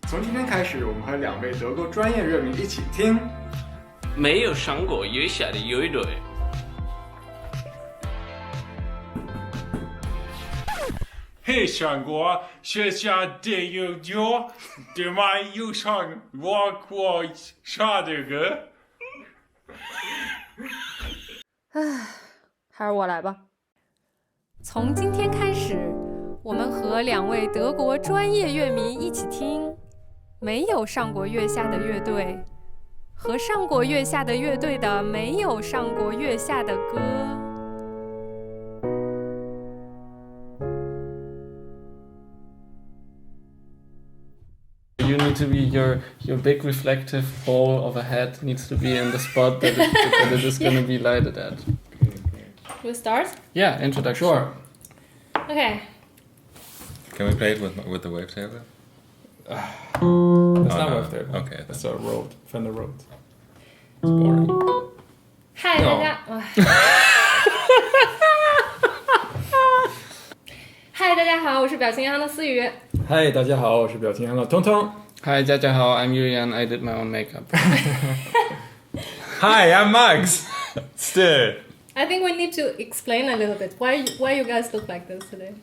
从今天开始，我们和2位德国专业乐迷一起听没有上过月下的乐队。嘿，上过学校的乐队，对吗？有上过啥的歌？还是我来吧。从今天开始，我们和2位德国专业乐迷一起听没有上过月下的乐队和上过月下的乐队的没有上过月下的歌。You need to be your big reflective ball of a head needs to be in the spot that it is going to be lighted at. We start? Yeah, introduction. Sure. Okay. Can we play it with the wavetable? It's not wavetable. Okay, It's a Rode, Fender Rode. It's boring. 嗨，大家，嗨，大家好，我是表情银行的思雨。嗨，大家好，我是表情银行的通通。 Hi, 大家好, I'm Yulian. I did my own makeup. Hi, I'm Max. Still. I think we need to explain a little bit why you guys look like this today.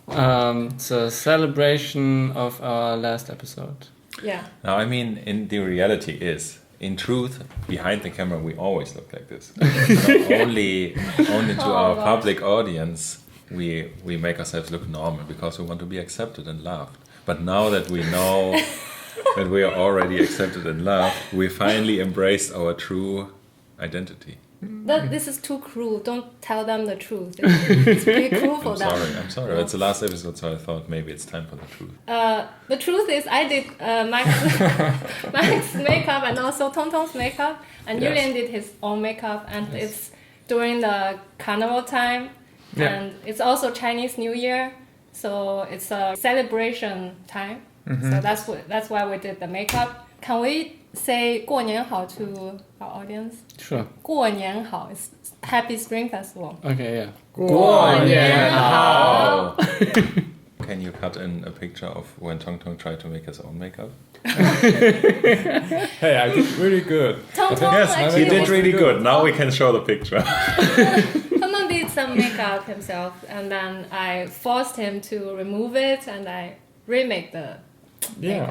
It's a celebration of our last episode. Yeah. Now, I mean, the reality is, in truth, behind the camera, we always look like this. only to our public audience, we make ourselves look normal because we want to be accepted and loved. But now that we know that we are already accepted and loved, we finally embraced our true identity. This is too cruel. Don't tell them the truth. It's pretty cruel for them. I'm sorry. It's the last episode, so I thought maybe it's time for the truth. The truth is, I did Max's makeup and also Tongtong's makeup, and Yes. Yulian did his own makeup, and it's during the carnival time, and it's also Chinese New Year, so it's a celebration time. So that's why we did the makeup. Can we say 过年好 to our audience? Sure. 过年好 is Happy Spring Festival. Okay, yeah. 过年好 Can you cut in a picture of when Tong Tong tried to make his own makeup? Hey, I did really good. Tongtong Yes, actually he did really good. Now we can show the picture. Tongtong did some makeup himself, and then I forced him to remove it, and I remake the Yeah.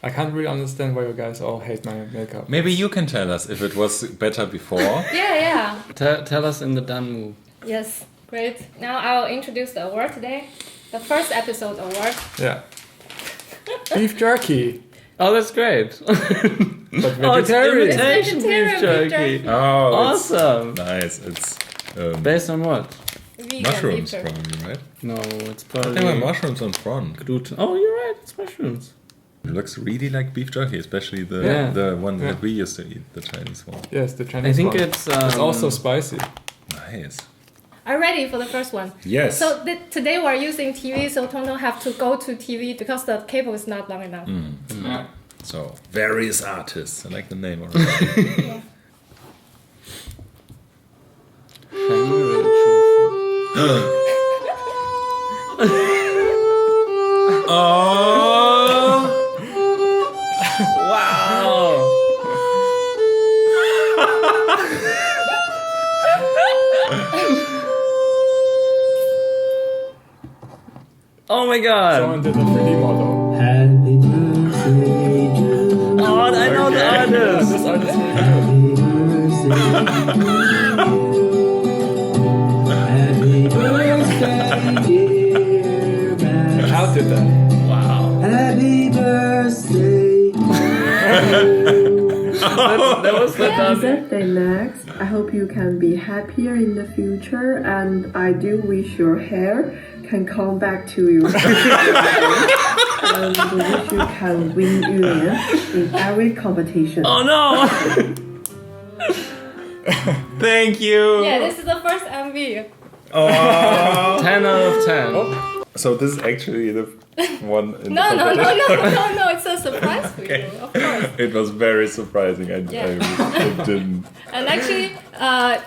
I can't really understand why you guys all hate my makeup. Maybe you can tell us if it was better before. Yeah. Tell us in the done move. Yes, great. Now I'll introduce the award today. The first episode award. Yeah. Beef jerky, Oh, that's great. but vegetarian. It's imitation Vegetarian beef beef jerky. jerky. Oh, Awesome. nice. It's Based on what? Vegan mushrooms, beef jerky. probably, right? No, it's There were probably mushrooms on front. gluten. Oh, you're right. It's mushrooms. It looks really like beef jerky, especially the one that we used to eat, the Chinese one. Yes, the Chinese I think one. it's also spicy. Nice. Are you ready for the first one? Yes. So today we're using TV, so Tongtong have to go to TV because the cable is not long enough. So, various artists. I like the name already. Oh! Wow. Oh my god. Someone did a 3D model. Happy birthday to Oh, I know the artist. This artist is really Happy birthday, dear good. Max. How did that? Wow. Happy birthday. That was the Happy done. birthday, Max. I hope you can be happier in the future, and I do wish your hair can come back to your and wish you can win Yulian in every competition. Oh no. Thank you! Yeah, this is the first MV. Oh. 10 out of 10. So this is actually the one in No, the no, competition? no, it's a surprise for you, of course. It was very surprising. I didn't. And actually,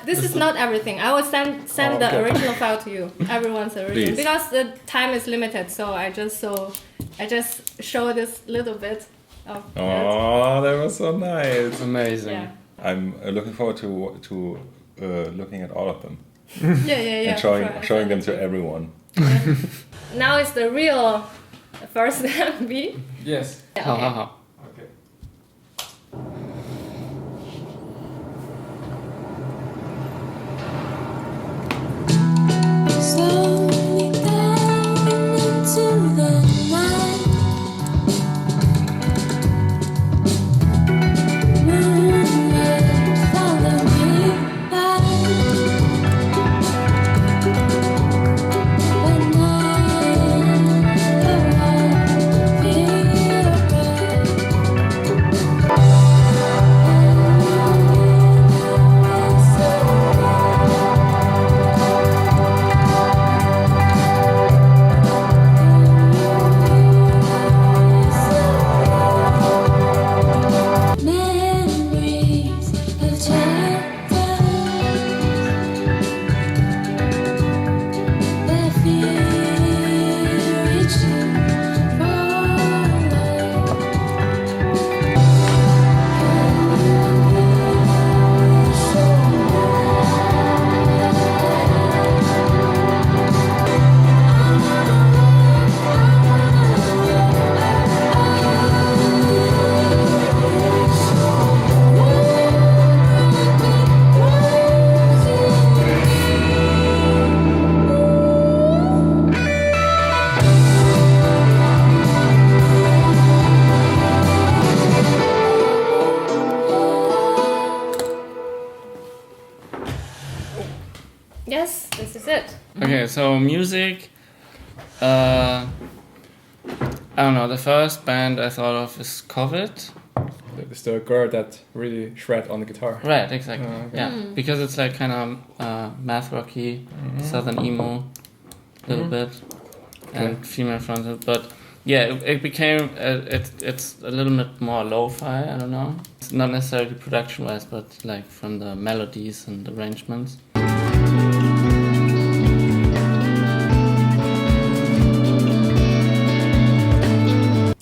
this is not everything. I will send the original file to you, everyone's original, Please. because the time is limited. So I just I just show this little bit of it. Oh, that was so nice. Amazing. Yeah. I'm looking forward to looking at all of them Yeah. and showing them to everyone. Now it's the real first MV. Yes. Ha ha ha. Okay. Slowly diving into the night. Moonlight, follow me by. When I memories of chapters that feel reaching Yes, this is it. Okay, so music. I don't know. The first band I thought of is COVID. It's the girl that really shred on the guitar. Right, exactly. Okay. Yeah, because it's like kind of math rocky, southern emo, a little bit, and female fronted. But yeah, it became it's a little bit more lo-fi. I don't know. It's not necessarily production wise, but like from the melodies and arrangements.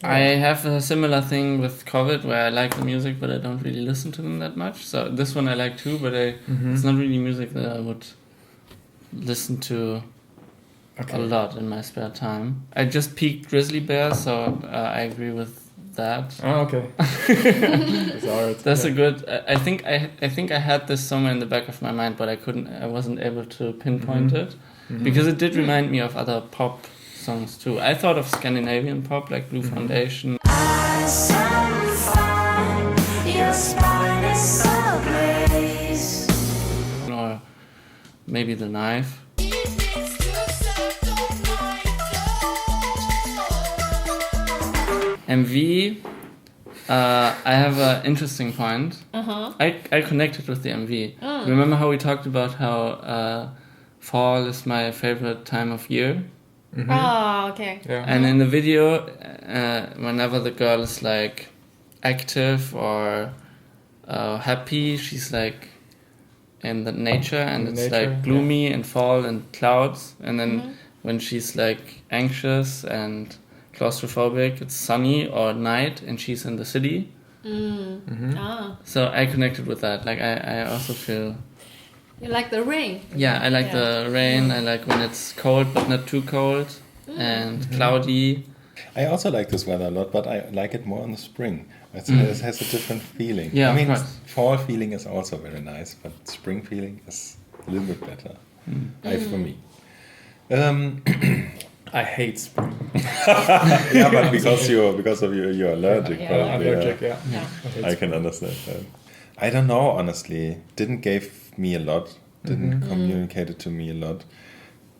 I have a similar thing with COVID where I like the music but I don't really listen to them that much. So this one I like too, but it's not really music that I would listen to a lot in my spare time. I just peaked Grizzly Bear, so I agree with that. Oh, okay. That's alright. That's a good. I think I had this somewhere in the back of my mind, but I wasn't able to pinpoint it because it did remind me of other pop songs too. I thought of Scandinavian pop like Blue Foundation. your spine is so blaze. Or maybe The Knife. MV, I have an interesting point. I connected with the MV. Remember how we talked about how fall is my favorite time of year? Oh, okay. Yeah. And in the video, whenever the girl is like active or happy, she's like in the nature, and it's nature, like gloomy and fall and clouds. And then when she's like anxious and claustrophobic, it's sunny or night and she's in the city. So I connected with that. Like I also feel... You like the rain? Yeah, I like the rain. I like when it's cold but not too cold and cloudy. I also like this weather a lot, but I like it more in the spring. It has a different feeling. Yeah, I mean, of course. fall feeling is also very nice, but spring feeling is a little bit better for me. I hate spring. Yeah, but because of you're allergic. Yeah, probably, I'm allergic, yeah. I can understand that. I don't know, honestly. Didn't give me a lot. Didn't communicate it to me a lot.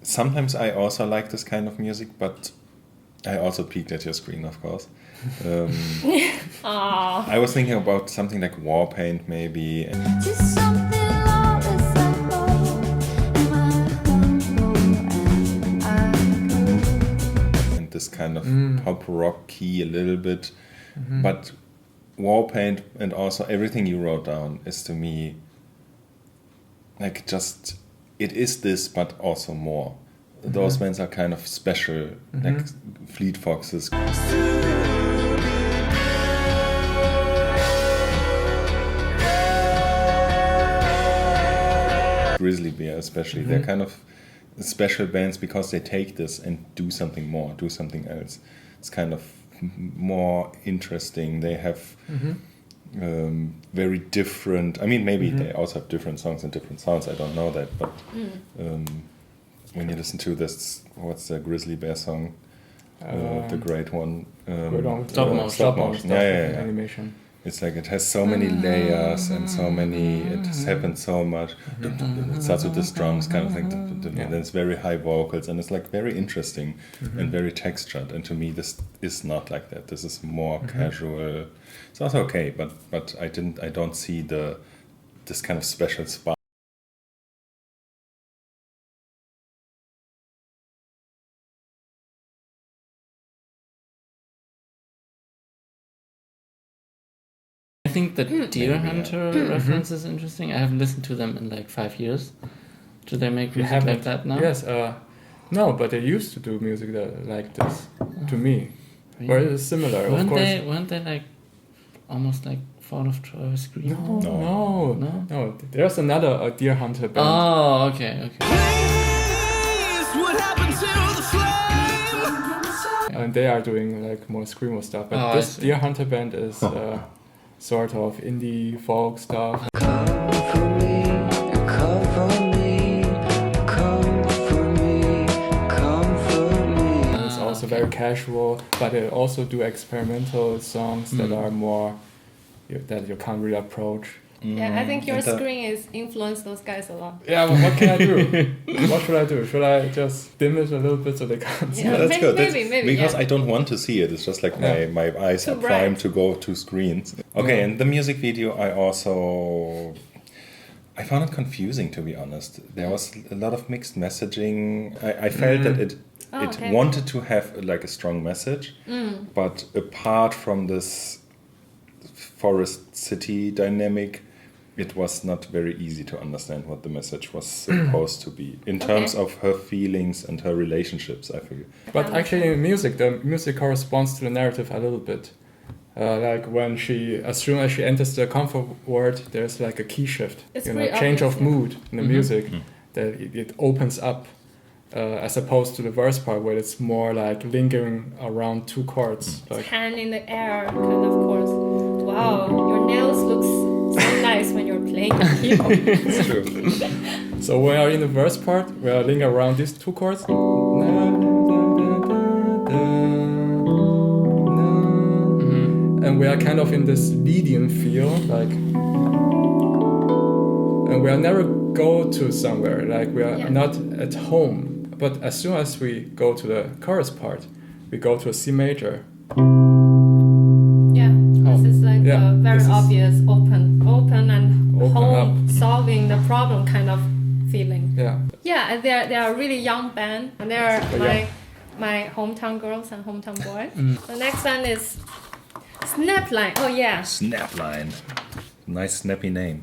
Sometimes I also like this kind of music, but I also peeked at your screen, of course. I was thinking about something like Warpaint, maybe. Just something low is so low. And this kind of pop rock key a little bit. But Warpaint and also everything you wrote down is to me like just, it is this, but also more. Those bands are kind of special, like Fleet Foxes. Grizzly Bear especially, they're kind of special bands because they take this and do something more, do something else. It's kind of more interesting. They have very different, I mean, maybe they also have different songs and different sounds, I don't know that, but when you listen to this, what's the Grizzly Bear song? The great one. Stop motion. Yeah. Animation. It's like it has so many layers and so many, it has happened so much. It starts with the drums kind of thing, and then it's very high vocals, and it's like very interesting and very textured. And to me, this is not like that. This is more casual. It's also okay, but I don't see this kind of special spark. I think the Deer Hunter reference is interesting. I haven't listened to them in like 5 years. Do they make music like that now? Yes. No, but they used to do music like this. To me, or it's similar. Of course. Weren't they like almost like Fall of Troy Scream? No. There's another Deer Hunter band. Oh, okay. And they are doing like more screamo stuff. But Oh, this Deer Hunter band is sort of indie folk stuff. And it's also very casual, but they also do experimental songs that are more that you can't really approach. Yeah, I think your screen is influenced those guys a lot. Yeah, but what can I do? What should I do? Should I just dim it a little bit so they can't see? Yeah, That's good. maybe, because yeah. I don't want to see it. It's just like my eyes Too are primed bright. to go to screens. Okay, and the music video I found it confusing, to be honest. There was a lot of mixed messaging. I felt that it wanted to have like a strong message, but apart from this forest city dynamic, it was not very easy to understand what the message was supposed to be in terms of her feelings and her relationships, I feel. But actually in music, the music corresponds to the narrative a little bit. Like when as soon as she enters the comfort word, there's like a key shift, It's change of obvious, mood in the music. That it opens up, as opposed to the verse part where it's more like lingering around two chords. Like, Hand in the air, kind of chords. Wow, your nails look so nice when you're playing the keyboard. It's true. so we are in the verse part, we are lingering around these two chords. And we are kind of in this Lydian feel, like, and we are never go to somewhere, like we are not at home. But as soon as we go to the chorus part, we go to a C major. Yeah, this is like Yeah, a very this is- obvious open and Open home up. solving the problem kind of feeling. Yeah. Yeah, and they are a really young band, and they are Super young. my hometown girls and hometown boys. The next one is Snapline. Oh yeah. Snapline. Nice snappy name.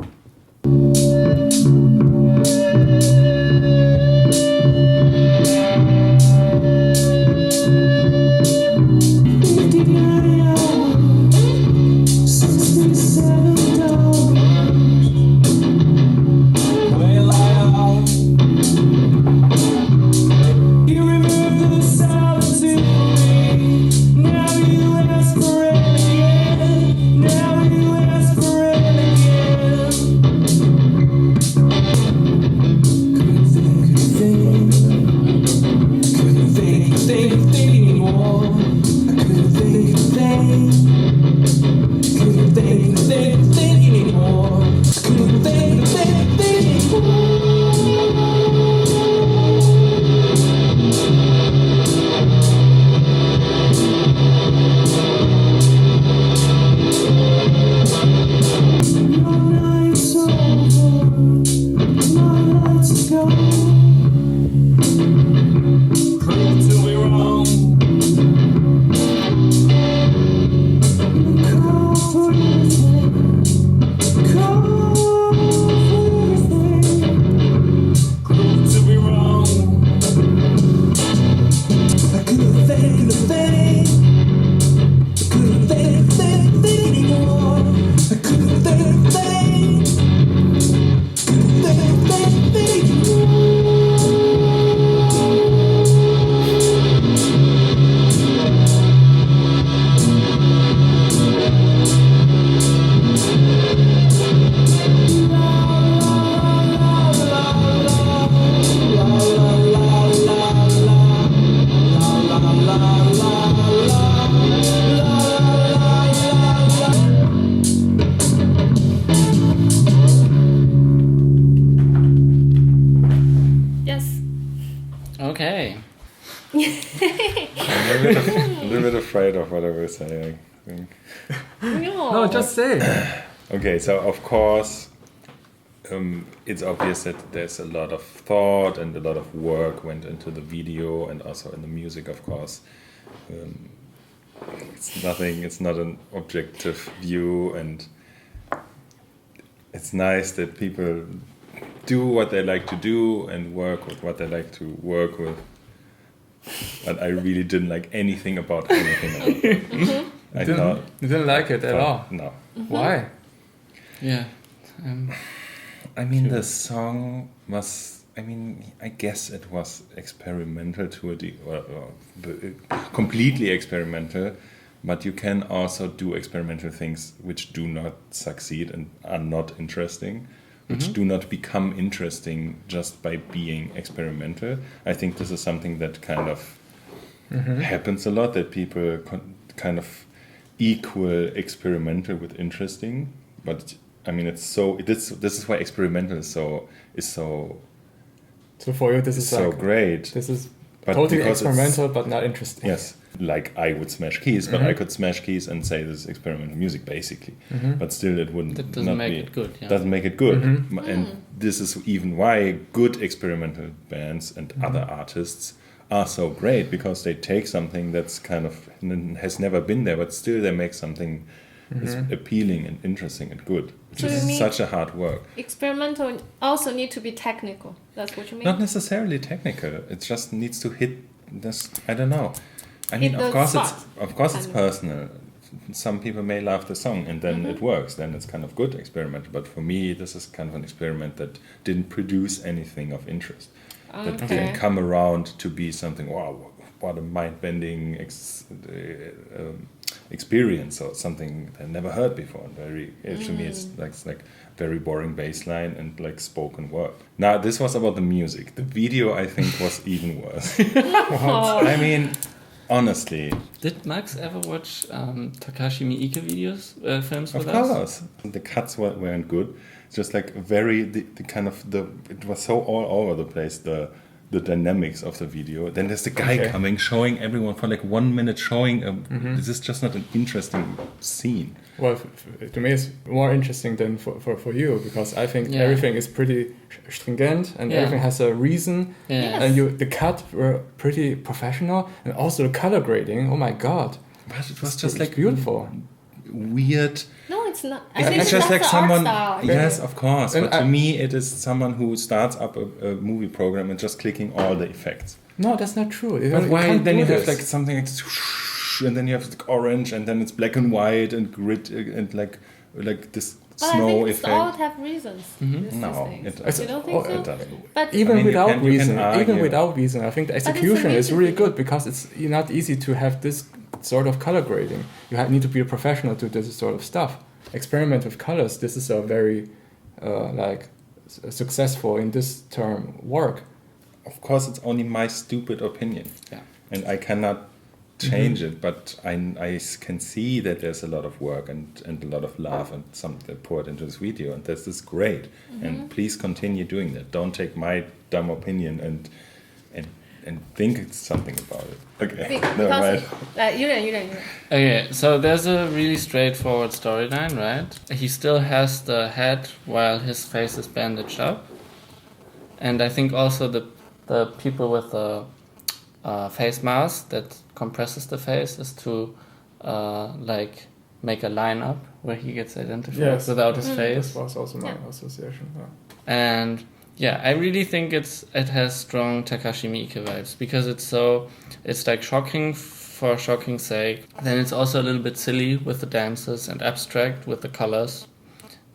word of what I was saying. I think. No, just say. Okay, so of course, it's obvious that there's a lot of thought and a lot of work went into the video and also in the music, of course. It's not an objective view, and it's nice that people do what they like to do and work with what they like to work with. But I really didn't like anything about it. You didn't like it at all? No. Why? Yeah. I mean, the song was, I guess it was experimental to completely experimental, but you can also do experimental things which do not succeed and are not interesting, which do not become interesting just by being experimental. I think this is something that kind of happens a lot, that people kind of equal experimental with interesting, but it's so. This is why experimental is so. So for you, this is so like, great. This is But totally because experimental, but not interesting. Yes, like I would smash keys, but I could smash keys and say this is experimental music, basically. But still, it wouldn't. That doesn't not make be, it good. Yeah. Doesn't make it good, and this is even why good experimental bands and other artists are so great, because they take something that's kind of has never been there, but still they make something that's appealing and interesting and good, which So you is mean such a hard work. Experimental also need to be technical. That's what you mean? Not necessarily technical. It just needs to hit this. I don't know. I Hit mean, the of course spot. it's personal. Some people may love the song and then it works. Then it's kind of good experiment. But for me, this is kind of an experiment that didn't produce anything of interest. That Okay. didn't come around to be something. Wow, what a mind-bending experience, or something I never heard before. To me, it's like very boring bass line and like spoken word. Now, this was about the music. The video, I think, was even worse. I mean, honestly. Did Max ever watch Takashi Miike videos, films with Of us? course. The cuts weren't good. Just like it was so all over the place, the dynamics of the video. Then there's the guy coming, showing everyone for like 1 minute, showing this is just not an interesting scene. Well, to me, it's more interesting than for you, because I think everything is pretty stringent and everything has a reason. Yeah. And the cut were pretty professional, and also the color grading. Oh my god! But it was just like beautiful, weird. No, it's not. I It's think just that's like the someone. art style. Yes, of course. And But to me, it is someone who starts up a movie program and just clicking all the effects. No, that's not true. But why then you have this. like something like and then you have like orange, and then it's black and white and grit and like this But snow I think effect. it's all have reasons. These No, things. it doesn't. You don't think It so? doesn't. But Even I mean, without you can reason, argue. I think the it's a execution is music really video. good, because it's not easy to have this sort of color grading. You need to be a professional to do this sort of stuff. Experiment with colors. This is a very successful in this term work. Of course, it's only my stupid opinion. Yeah. And I cannot change it, but I can see that there's a lot of work and a lot of love and something poured into this video, and this is great. And please continue doing that. Don't take my dumb opinion and think it's something about it. Okay. because you don't. Okay, so there's a really straightforward storyline, right? He still has the head while his face is bandaged up. And I think also the people with the face mask that compresses the face is to like make a lineup where he gets identified without his face. This was also my association. Yeah. And yeah, I really think it has strong Takashi Miike vibes, because it's like shocking for shocking's sake. Then it's also a little bit silly with the dances and abstract with the colors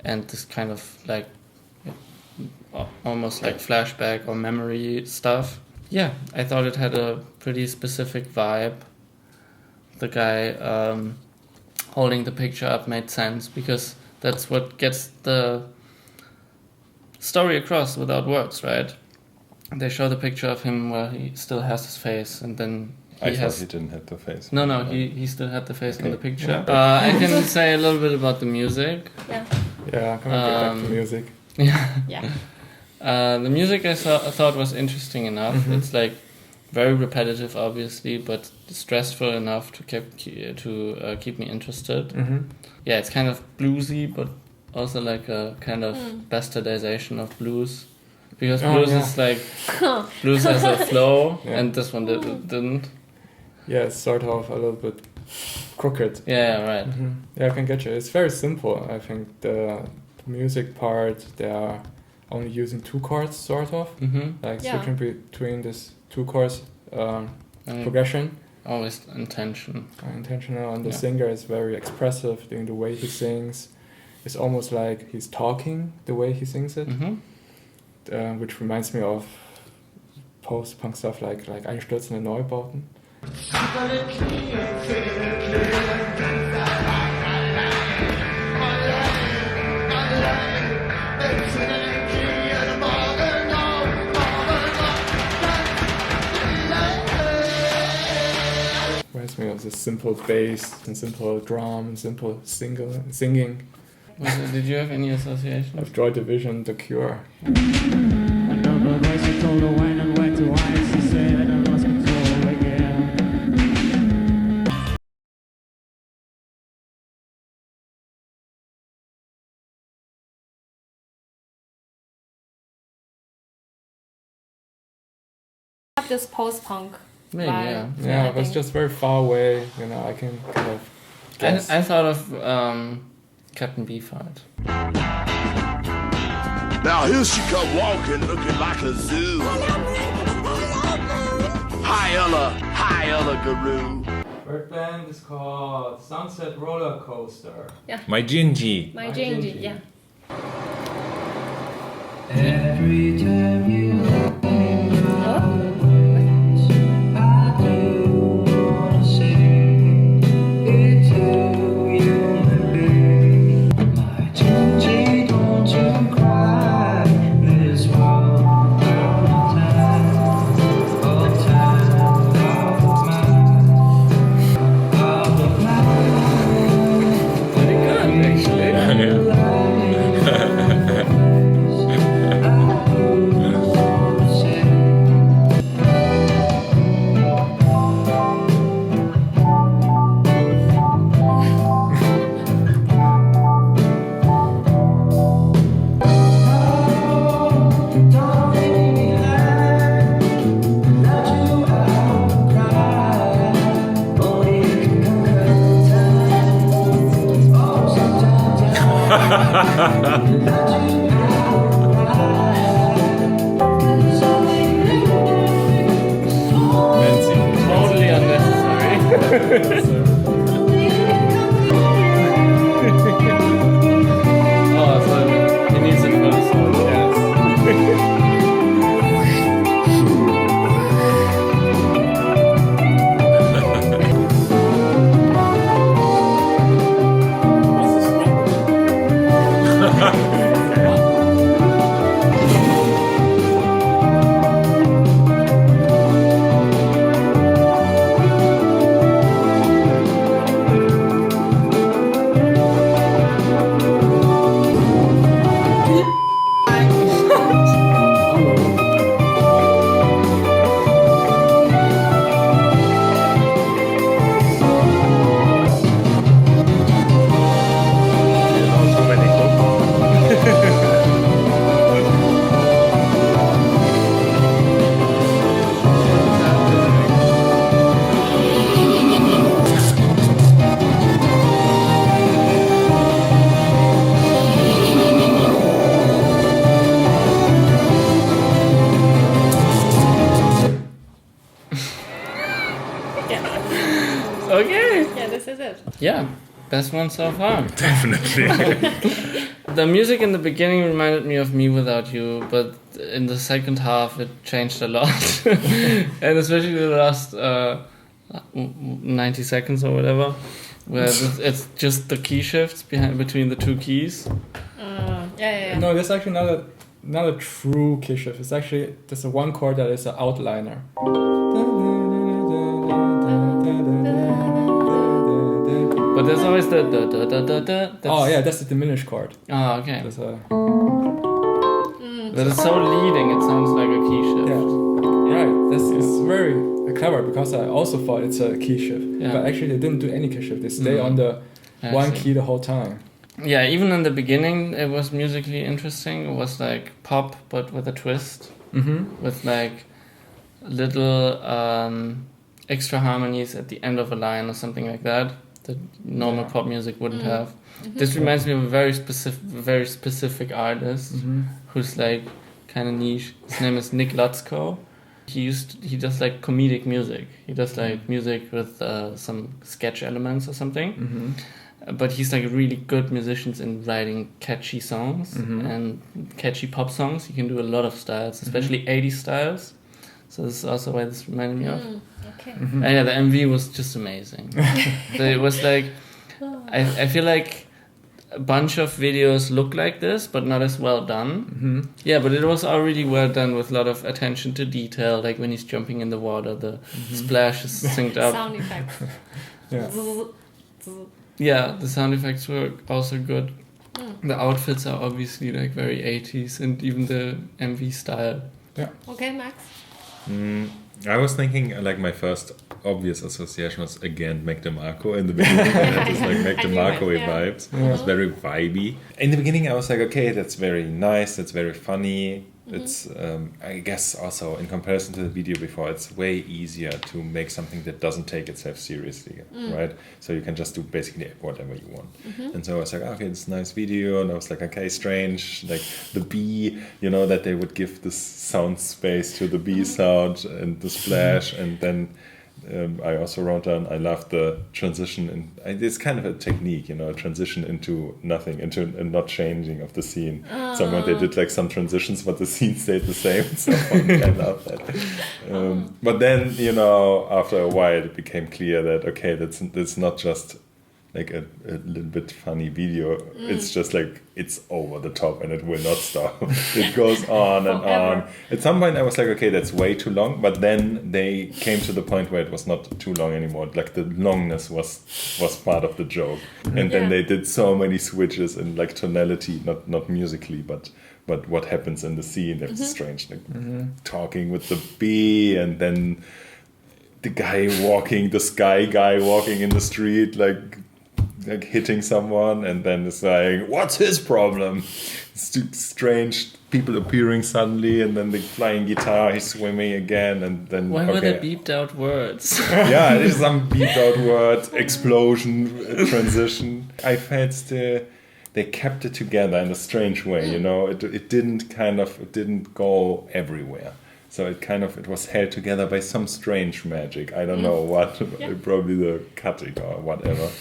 and this kind of like almost like flashback or memory stuff. Yeah, I thought it had a pretty specific vibe. The guy holding the picture up made sense, because that's what gets the story across without words, right? They show the picture of him where he still has his face, and then I thought he didn't have the face. No, he still had the face in the picture. I can say a little bit about the music. Yeah, can we get back to music? Yeah. The music I thought was interesting enough. It's like very repetitive, obviously, but stressful enough to keep me interested. Yeah, it's kind of bluesy, but also like a kind of bastardization of blues. Because blues is like, blues has a flow, and this one didn't. Yeah, it's sort of a little bit crooked. Yeah, right. Yeah, I can get you. It's very simple. I think the music part, they are only using 2 chords, sort of. Like switching between these 2 chords progression. Always Intentional, and the singer is very expressive in the way he sings. It's almost like he's talking the way he sings it. Which reminds me of post-punk stuff like Einstürzende Neubauten. Reminds me of the simple bass and simple drum and simple singing. Did you have any association? Of Joy Division, The Cure. Have this post-punk Maybe, vibe. Yeah, I but it's think. just very far away. You know, I can kind of guess. I thought of Captain Beefheart. Now here she come walking, looking like a zoo. Hi Ella Garoo. Third band is called Sunset Roller Coaster. My Jinji. My Jinji, yeah. Every time you look in my eyes, I do wanna say it's you and me. My Jinji, don't you cry. This world out of time, out of mind, out of mind. Pretty good, actually. Totally unnecessary. Oh, so he needs it for the song. Okay. Yeah, this is it. Yeah, best one so far. Definitely. The music in the beginning reminded me of Me Without You, but in the second half it changed a lot. And especially the last 90 seconds or whatever, where it's just the key shifts between the 2 keys. Yeah. No, that's actually not a true key shift. It's actually there's a 1 chord that is an outliner. But there's always the da da da da da. Oh yeah, that's the diminished chord. Oh, okay. There's a But it's so leading, it sounds like a key shift. yeah, right. This is very clever because I also thought it's a key shift, Yeah. but actually they didn't do any key shift. They stay on the one key the whole time. Yeah, even in the beginning, it was musically interesting. It was like pop, but with a twist, with like little extra harmonies at the end of a line or something like that normal pop music wouldn't have. This reminds me of a very specific artist who's like kind of niche. His name is Nick Lutzko. He does like comedic music. He does like music with some sketch elements or something. But he's like a really good musician in writing catchy songs and catchy pop songs. He can do a lot of styles, especially 80s styles. So this is also why this reminded me of. Okay. And yeah, the MV was just amazing. So it was like, I feel like a bunch of videos look like this, but not as well done. Yeah, but it was already well done with a lot of attention to detail, like when he's jumping in the water, the splash is synced up. Sound effects. Yeah, the sound effects were also good. The outfits are obviously like very 80s, and even the MV style. Okay, Max. I was thinking like my first obvious association was again Mac DeMarco in the beginning. It was like Mac DeMarco vibes. It was very vibey. In the beginning I was like, okay, that's very nice, that's very funny. It's I guess also in comparison to the video before, it's way easier to make something that doesn't take itself seriously, right? So you can just do basically whatever you want. And so I was like, okay, it's a nice video, and I was like, okay, strange, like the bee, you know, that they would give this sound space to the bee sound and the splash, and then I also wrote down, I love the transition, and it's kind of a technique, you know, a transition into nothing, into a not changing of the scene. Somewhat they did like some transitions, but the scene stayed the same, so I love that. But then, you know, after a while it became clear that, okay, that's not just like a little bit funny video, it's just like, it's over the top and it will not stop. It goes on and on. At some point I was like, okay, that's way too long, but then they came to the point where it was not too long anymore. Like the longness was part of the joke. And then they did so many switches in like tonality, not musically, but what happens in the scene. That's strange, like talking with the bee, and then the sky guy walking in the street, like hitting someone, and then it's like, what's his problem? It's too strange, people appearing suddenly, and then the flying guitar, he's swimming again, and then why were there beeped out words? Yeah, there's some beeped out words, explosion, transition. I felt they kept it together in a strange way, you know. It didn't go everywhere. So it was held together by some strange magic. I don't know what, probably the cutting or whatever.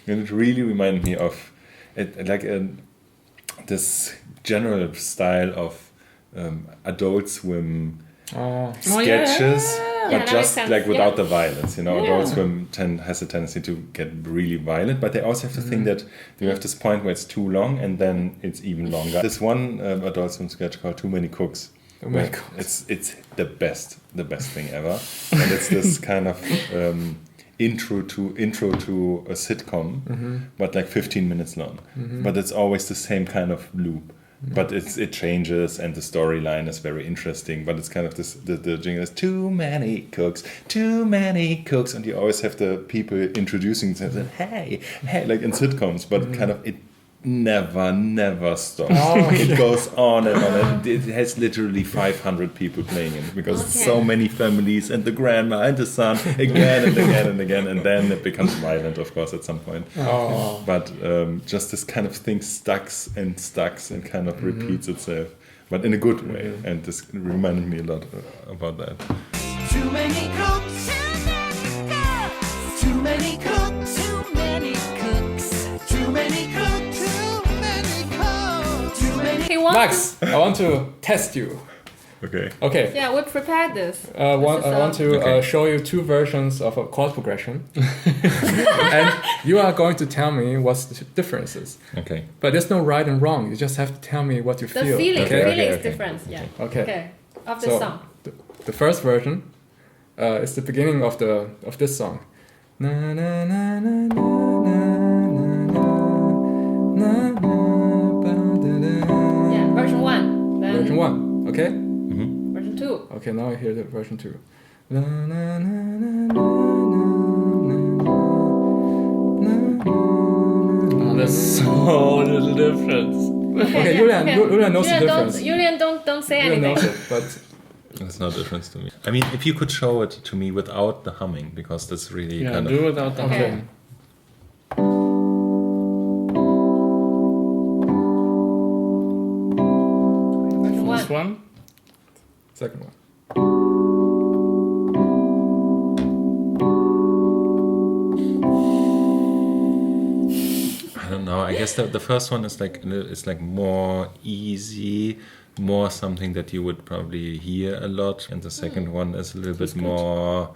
And it really reminded me of this general style of Adult Swim sketches, but just like without the violence. You know, Adult Swim has a tendency to get really violent, but they also have the thing that you have this point where it's too long and then it's even longer. This one Adult Swim sketch called Too Many Cooks. Oh my God. It's the best thing ever, and it's this kind of intro to a sitcom, but like 15 minutes long. But it's always the same kind of loop. But it changes, and the storyline is very interesting. But it's kind of this, the jingle is too many cooks, and you always have the people introducing themselves, hey, like in sitcoms. But kind of it never stops. It goes on and on. It has literally 500 people playing it because it's so many families, and the grandma and the son again and again and again, and then it becomes violent, of course, at some point. But just this kind of thing stacks and kind of repeats itself, but in a good way. And this reminded me a lot about that. Too many cooks. Too many cooks. Too many cooks. Too many cooks. Too many cooks. Too many. He wants Max, I want to test you. Okay. Yeah, we prepared this. I want to show you two versions of a chord progression. And you are going to tell me what's the differences. Okay. But there's no right and wrong. You just have to tell me what you The feel. feeling Okay? is different. Yeah. Okay. Of the So song. the first version is the beginning of this song. Na na na na na na na ba da da. Yeah, version 1. Then Version 1. Okay. version 2. Okay. now I hear the version 2. Na, na, na, na, na, na, Oh, there's so little difference. Okay, Julian knows the difference. Julian, don't say Julian anything. knows it, but There's no difference to me. I mean, if you could show it to me without the humming, because that's really Yeah, kind do of... without the Okay. humming. This one? second one. I don't know. I guess the first one is like more easy, more something that you would probably hear a lot, and the second one is a little bit more.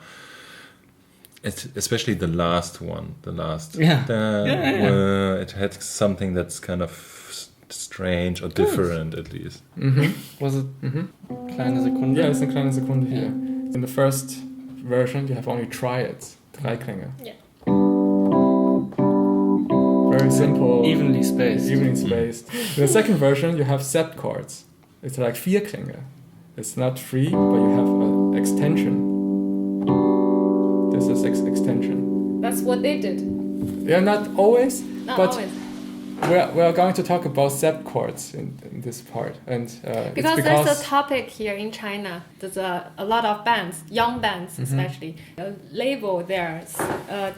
It's especially the last one. The last. Yeah. It had something that's kind of strange or different at least. Was it kleine Sekunde? Yeah, it's eine kleine Sekunde here. In the first version, you have only triads, Dreiklänge. Yeah. Very simple. Evenly spaced. Evenly spaced. In the second version, you have sept chords. It's like Vierklänge. It's not free, but you have an extension. This is extension. That's what they did. Yeah, not always, Not but always. we're going to talk about sept chords in this part, and Because it's there's a topic here in China. There's a lot of bands, young bands Mm-hmm. especially, label their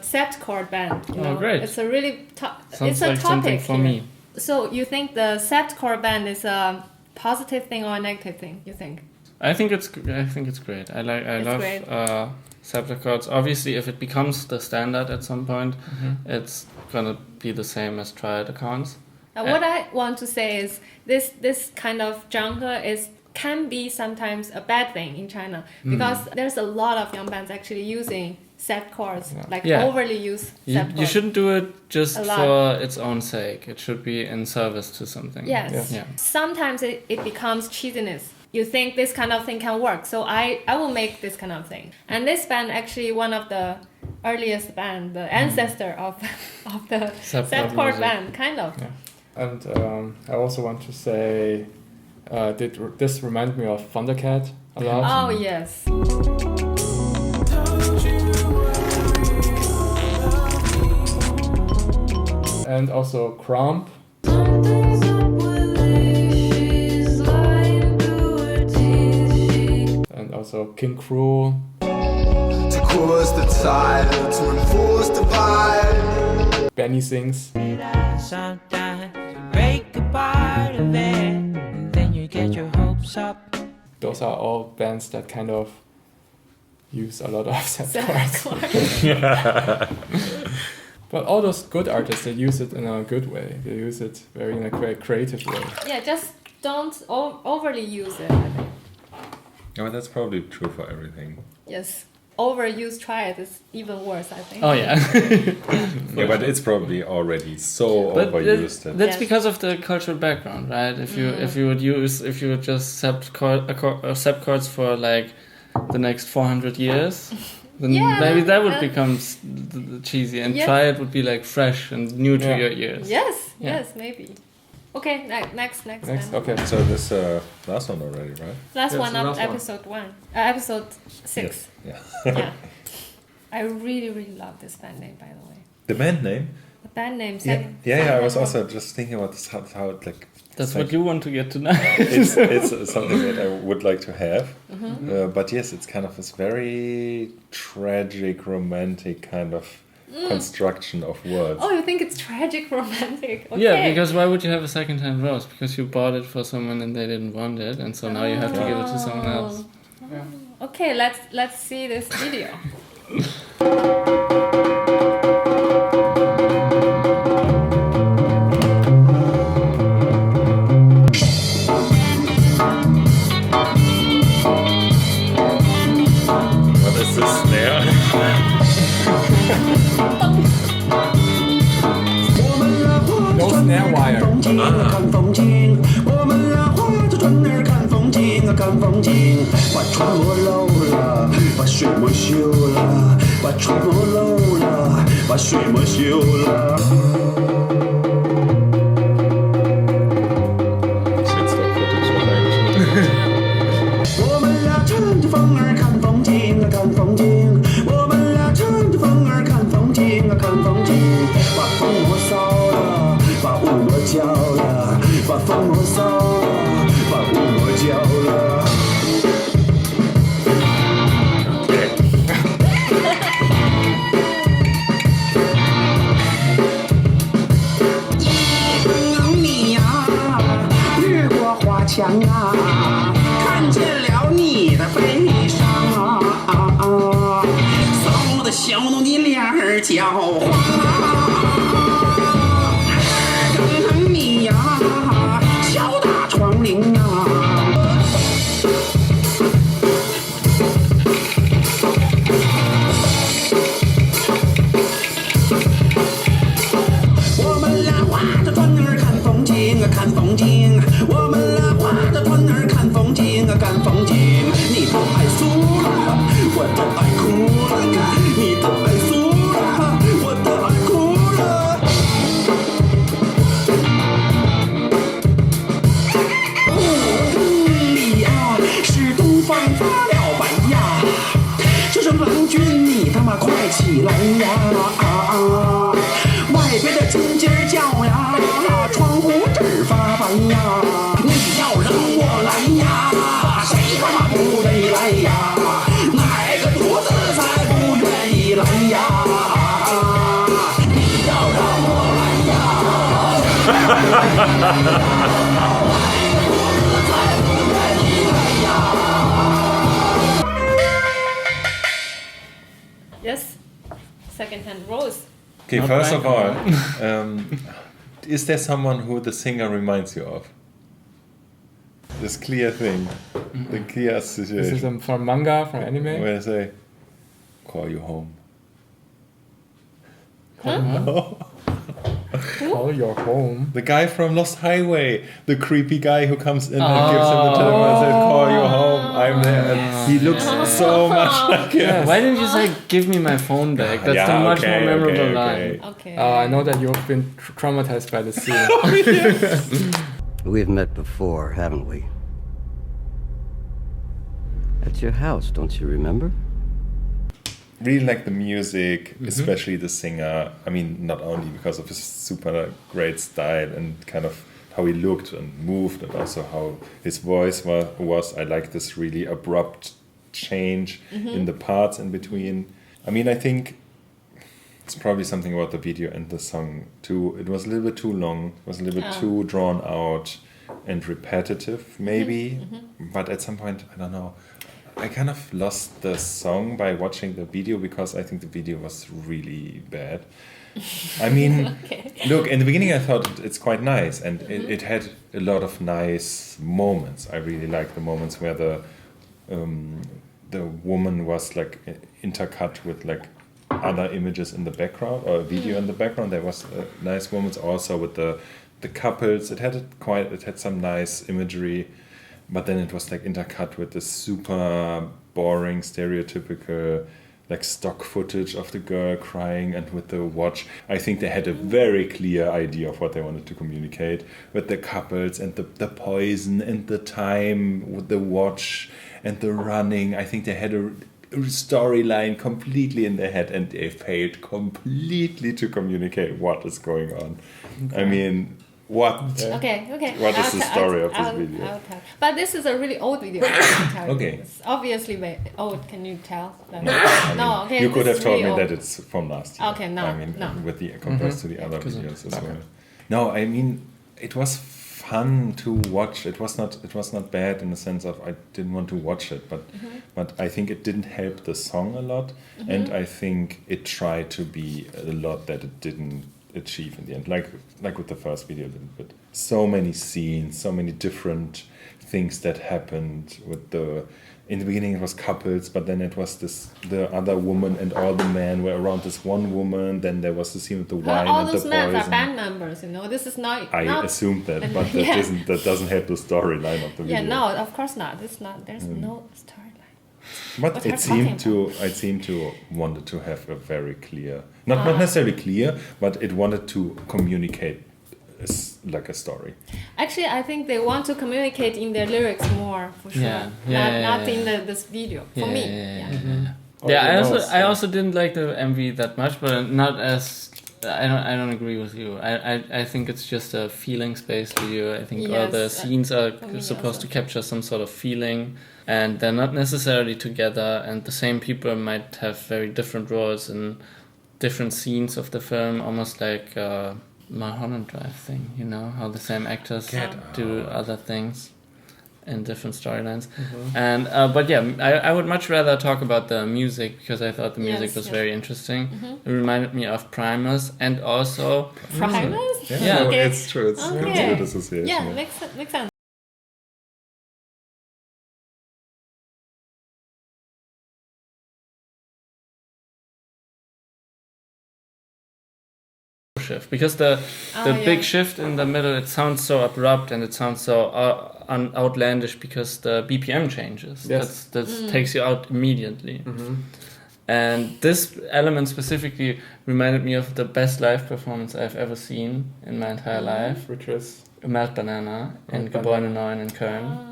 sept chord band. You know? great. It's a really Sounds it's a like something topic for here. me. So you think the sept chord band is a positive thing or a negative thing? You think? I think it's great. I love great. septachords. Obviously, if it becomes the standard at some point, it's gonna be the same as triad accounts. What I want to say is this kind of genre can be sometimes a bad thing in China because there's a lot of young bands actually using sept chords, overly use sept chords. You shouldn't do it just A lot. for its own sake. It should be in service to something. Yes. Yeah. Sometimes it becomes cheesiness. You think this kind of thing can work, so I will make this kind of thing. And this band actually one of the earliest band, the ancestor of the Sept sept chord music. band, kind of. Yeah. And I also want to say, this reminds me of Thundercat a lot. Oh yes. And also Crump. And also King Cruel. To cause the tide, to enforce the vibe. Benny sings. Sometimes you break apart of it, and then you get your hopes up. Those are all bands that kind of use a lot of sept Sept chords. But all those good artists, they use it in a good way. They use it in a very creative way. Yeah, just don't overly use it, I think. Yeah, but that's probably true for everything. Yes. Overused triad is even worse, I think. Oh yeah. Yeah, but it's probably already so But overused. that- that's Yes. because of the cultural background, right? If you would just sept chords for like the next 400 years, then Yeah, maybe that would yeah. become cheesy, and Yes. triad would be like fresh and new to Yeah. your ears. Yes, Yeah. yes, maybe. Okay, next. Next, then. okay. So this last one already, right? Last Yes, one the of last one. episode 6. Yeah. Yeah. I really, really love this band name, by the way. The band name? The band name. Yeah. I was also just thinking about this, how it like. That's it's what like- you want to get tonight. it's something that I would like to have. But yes, it's kind of this very tragic, romantic kind of construction of words. Oh, you think it's tragic romantic? Okay. Yeah, because why would you have a second-hand rose? Because you bought it for someone and they didn't want it, and so now you have to give it to someone else. Okay, let's see this video. What is this snare? No snare wire. 看风景，我们俩划着船儿看风景啊，看风景。把船磨漏了，把水磨锈了，把船磨漏了，把水磨锈了。 Shitstop footage, what actually. 我们俩乘着风焦了，把风魔扫了，把雾魔焦了。你呀，越过花墙啊，看见了你的悲伤啊，臊得小弄你脸儿焦黄。等你呀，敲打窗棂啊。我们俩划着船儿看风景啊，看风景。我们俩划着船儿看风景啊，看风景。你的爱输了，我的爱哭了。你的爱输了，我的爱哭了。你呀，是东方发了白呀，这是郎君，你他妈快起来呀！外边的金鸡儿叫呀，窗户纸发白呀，你要让我来呀，谁他妈不得来呀？哪个犊子才不愿意来呀？你要让我来呀，哪个犊子才不愿意来呀？ Yes. Second-hand rose. Okay, Not first blank. of all, is there someone who the singer reminds you of? This clear thing, the clear This is situation. from manga, from anime. Where they say, call you home. Call your home. The guy from Lost Highway, the creepy guy who comes in and gives him the telephone and says, call you home, I'm there. And he looks so much like him. Why didn't you say, give me my phone back? That's the much more memorable line. Okay. I know that you've been traumatized by the scene. We've met before, haven't we? At your house, don't you remember? Really like the music, especially the singer. I mean, not only because of his super great style and kind of how he looked and moved, and also how his voice was. I like this really abrupt change in the parts in between. I mean, I think it's probably something about the video and the song too. It was a little bit too long. It was a little bit too drawn out and repetitive, maybe. But at some point, I don't know. I kind of lost the song by watching the video because I think the video was really bad. I mean, look, in the beginning I thought it's quite nice and it had a lot of nice moments. I really liked the moments where the woman was like intercut with like other images in the background or a video in the background. There was nice moments also with the couples. It had some nice imagery. But then it was like intercut with this super boring, stereotypical, like stock footage of the girl crying and with the watch. I think they had a very clear idea of what they wanted to communicate with the couples and the poison and the time with the watch and the running. I think they had a storyline completely in their head and they failed completely to communicate what is going on. Okay. I mean... What? Okay. What is the story of this video? I'll tell. But this is a really old video. Okay. It's obviously very old. Can you tell? No, okay. You could have told me old. that it's from last year. Okay, no. I mean, with the compared to the other videos as well. No, I mean, it was fun to watch. It was not bad in the sense of I didn't want to watch it, but I think it didn't help the song a lot, and I think it tried to be a lot that it didn't achieve in the end, like with the first video a little bit. So many scenes, so many different things that happened with in the beginning it was couples, but then it was the other woman and all the men were around this one woman. Then there was the scene with the wine all and the those men poison. are band members, This is not... I assumed that, but that doesn't help the storyline of the video. Yeah, no, of course not. There's no storyline. But it seemed to wanted to have a very clear, not necessarily clear, but it wanted to communicate like a story. Actually, I think they want to communicate in their lyrics more, for sure. Not in this video, for me. I also didn't like the MV that much, but not as I don't agree with you. I think it's just a feelings based video. I think all the Yes, scenes are me supposed also. to capture some sort of feeling, and they're not necessarily together. And the same people might have very different roles in different scenes of the film, almost like Mulholland Drive thing. You know how the same actors do other things in different storylines. And but yeah, I would much rather talk about the music because I thought the music was very interesting. It reminded me of Primus and also Primus? Yeah, Okay. It's true. It's a good association. Yeah, makes sense. shift because the big shift in the middle, it sounds so abrupt and it sounds so outlandish because the BPM changes. Yes. That takes you out immediately. And this element specifically reminded me of the best live performance I've ever seen in my entire life, Which was Melt Banana in Gebäude 9 in Köln.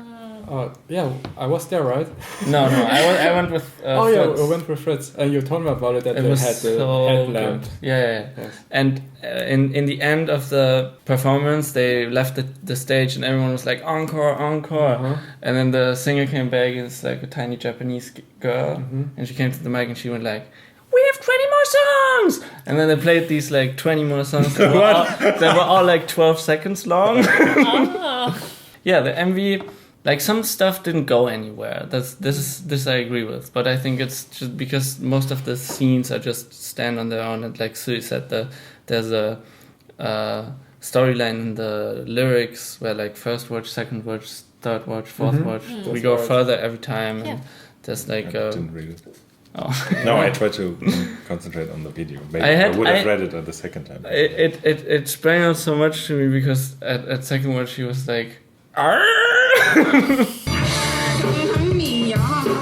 yeah, I was there, right? No, I went with Fritz. I went with Fritz, and you told me about it that It they was had the so headlamp. good. Yeah. Yes. And in the end of the performance, they left the stage and everyone was like, encore, encore. And then the singer came back, it's like a tiny Japanese girl, and she came to the mic and she went like, we have 20 more songs! And then they played these like 20 more songs that were all like 12 seconds long. Yeah, the MV... Like some stuff didn't go anywhere. This I agree with, but I think it's just because most of the scenes are just stand on their own. And like Sui said, there's a storyline in the lyrics where like first word, second word, third word, fourth word. We go further every time. And there's like I didn't read it. Oh. No, I tried to concentrate on the video. Maybe I would have read it at the second time. It sprang out so much to me because at second word she was like, Arr!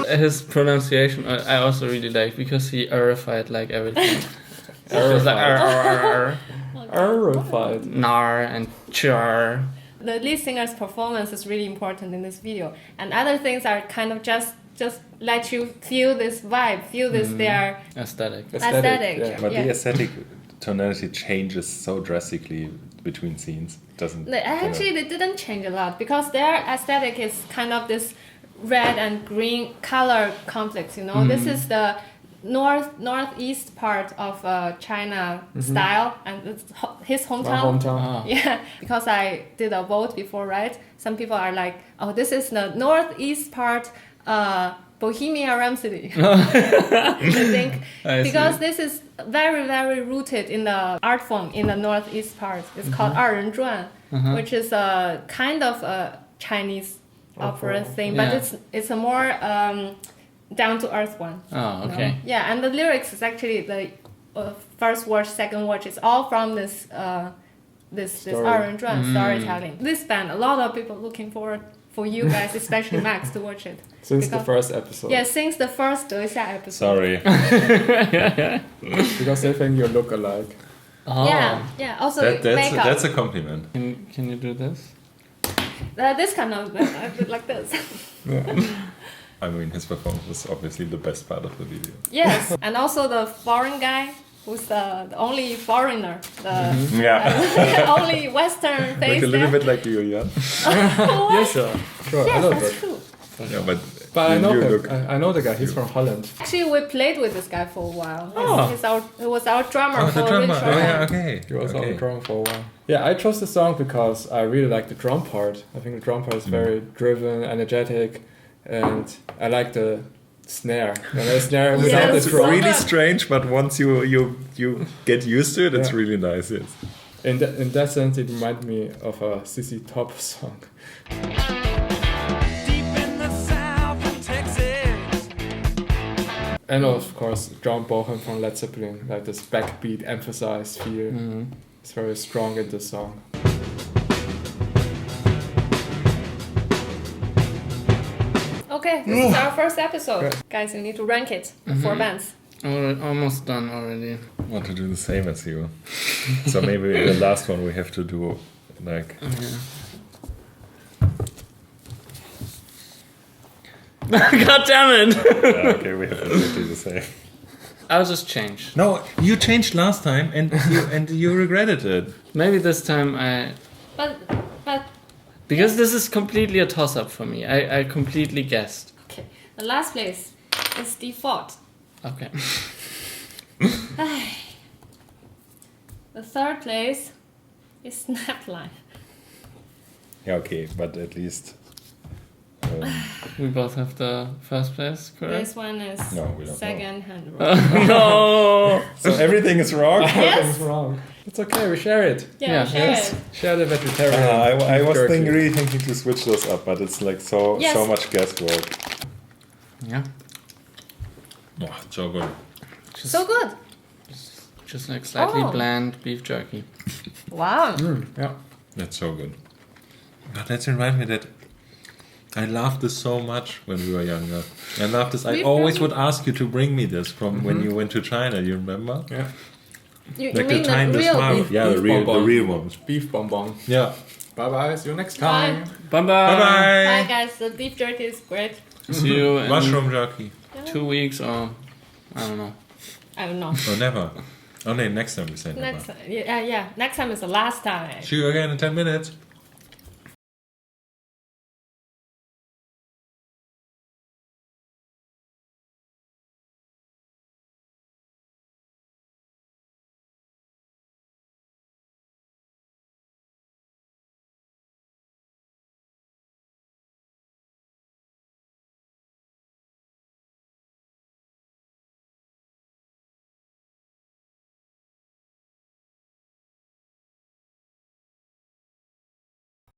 His pronunciation I also really like because he arified like everything. It was like Arified. nar and char. The lead singer's performance is really important in this video, and other things are kind of just let you feel this vibe, feel this their aesthetic. Yeah. But the aesthetic tonality changes so drastically between scenes. Actually, they didn't change a lot because their aesthetic is kind of this red and green color conflicts. You know, this is the northeast part of China style, and it's his hometown. Yeah, because I did a vote before, right? Some people are like, "Oh, this is the northeast part." Bohemian Rhapsody. I think because this is very, very rooted in the art form in the northeast part. It's called 二人转, which is a kind of a Chinese opera thing, but it's a more down to earth one. Oh, okay. Yeah, and the lyrics is actually the first word, second word. It's all from this this 二人转 storytelling. This band, a lot of people looking forward for you guys, especially Max, to watch it. Since the first episode. Yeah, since the first 德下 episode. Sorry. Because they think you look alike. Oh. Yeah. Also, That's makeup. a compliment. Can you do this? This kind of I did like this. I mean, his performance was obviously the best part of the video. Yes, and also the foreign guy who's the only foreigner, the only Western face. Like a little bit like you, yeah. Yeah, sure. Yes, I know that's that. true. Yeah, but I know you him. look- I know the guy. He's from Holland. Actually, we played with this guy for a while. Oh. He was our drummer Oh, for the drummer. Ritual. Oh, yeah, okay. He was on Okay. the drum for a while. Yeah, I chose the song because I really like the drum part. I think the drum part is very driven, energetic, and I like the snare. The snare without Yes. the It's drum. really strange, but once you get used to it, it's Yeah. really nice. Yes. In that sense, it reminded me of a CC Top song. Deep in the south of Texas. And of course, John Bonham from Led Zeppelin, like this backbeat emphasized feel. It's very strong in this song. Okay, this is our first episode. Guys, you need to rank it. 4 bands. Almost done already. I want to do the same as you. So maybe the last one we have to do like God damn it! okay, we have to do the same. I'll just change. No, you changed last time and you regretted it. Maybe this time But because this is completely a toss-up for me. I completely guessed. okay, the last place is default. Okay. The third place is Snapline. Yeah, okay, but at least. We both have the first place, correct? This one is No, we don't second hand. No! So everything is wrong? Everything's wrong. It's okay, we share it. Yeah, share it. Share the vegetarian. I was jerky. really thinking to switch those up, but it's like so much guesswork. Yeah. Oh, so good. So good. Just like slightly Oh. bland beef jerky. Wow. Yeah. That's so good. But let's remind me that I loved this so much when we were younger. I loved this. I Beef always jerky? would ask you to bring me this from when you went to China. You remember? Yeah. You Like mean the time the this real time. beef? Yeah, the real ones. Beef bonbon. Yeah. Bye bye. See you next time. Bye bye. Bye Bye bye. guys, the beef jerky is great. See you in Mushroom jerky. 2 weeks or I don't know. I don't know. Oh, never. Oh, no, next time we say never. Next time is the last time. See you again in 10 minutes.